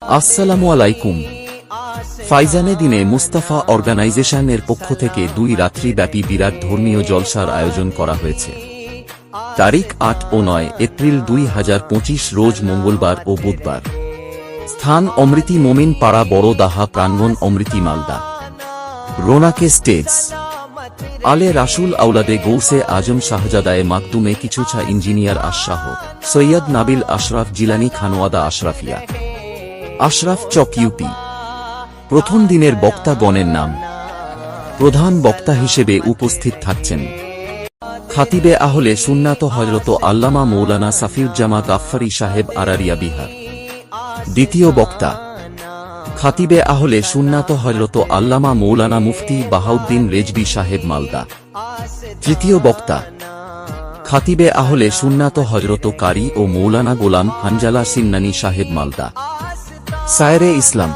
আসসালামু আলাইকুম। ফাইজানে দিনে মুস্তাফা অর্গানাইজেশনের পক্ষ থেকে 2 রাত্রিব্যাপী বিরাট ধর্মীয় জলসার আয়োজন করা হয়েছে। তারিখ 8 ও 9 এপ্রিল 2025 রোজ মঙ্গলবার ও বুধবার। স্থান অমৃতি মোমিন পাড়া বড় দাহা প্রাঙ্গণ অমৃতি মালদা। রোনাকে স্টেজ আলে রাসুল আউলাদে গৌসে আজম শাহজাদায়ে মাকদুমে কিছুছা ইঞ্জিনিয়ার আশরাহ সৈয়দ নাবিল আশরাফ জিলানি খানওয়াদা আশরাফিয়া আশরাফ চক ইউপি। প্রথম দিনের বক্তাগণের নাম। প্রধান বক্তা হিসেবে উপস্থিত থাকছেন খাতিবে আহলে সুন্নাত হযরত আল্লামা মৌলানা সাফিউজ্জামা গাফফারি সাহেব আরারিয়া বিহার। দ্বিতীয় বক্তা খাতিবে আহলে সুন্নাত হযরত আল্লামা মৌলানা মুফতি বাহাউদ্দিন রেজবি সাহেব মালদা। তৃতীয় বক্তা খাতিবে আহলে সুন্নাত হযরত কারি ও মৌলানা গোলাম হানজালা সিন্নানি সাহেব মালদা। সায়রে ইসলাম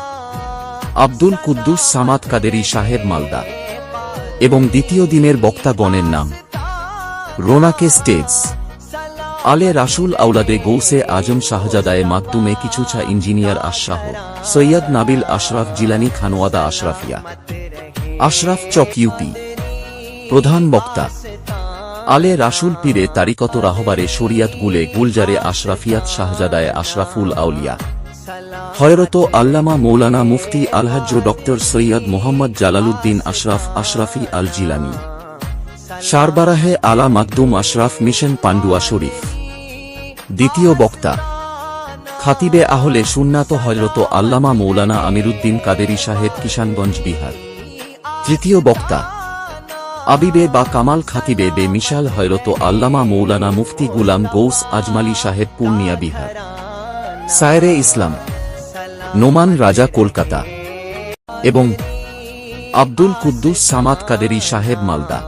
আব্দুল কুদ্দুস সামাদ কাদেরি সাহেব মালদা। এবং দ্বিতীয় দিনের বক্তাগণের নাম। রোনাকে স্টেজ আলে রাসুল আউলাদে গৌসে আজম শাহজাদায়ে মাকদুমে কিছুছা ইঞ্জিনিয়ার আশরাহ সৈয়দ নাবিল আশরাফ জিলানি খানওয়াদা আশরাফিয়া আশরাফ চক ইউপি। প্রধান বক্তা আলে রাসুল পীরে তারিকত রাহবারে শরিয়াত গুলে গুলজারে আশরাফিয়াত শাহজাদায়ে আশরাফুল আউলিয়া হযরত আল্লামা মৌলানা মুফতি আলহাজ্জ ডক্টর সৈয়দ মোহাম্মদ জালালউদ্দিন আশরাফ আশরাফি আল জিলানি সারবারাহে আলা মাকদুম আশরাফ মিশন পান্ডুয়া শরীফ। দ্বিতীয় বক্তা খাতিবে আহলে সুন্নাত হযরত আল্লামা মৌলানা আমিরুদ্দিন কাদেরি সাহেব কিষানগঞ্জ বিহার। তৃতীয় বক্তা আবিবে বা কামাল খাতিবে বে মিশাল হযরত আল্লামা মৌলানা মুফতি গুলাম গৌস আজমালি সাহেব পূর্ণিয়া বিহার। সায়রে ইসলাম নোমান রাজা কলকাতা এবং আব্দুল কুদ্দুস সামাদ কাদেরি সাহেব মালদা।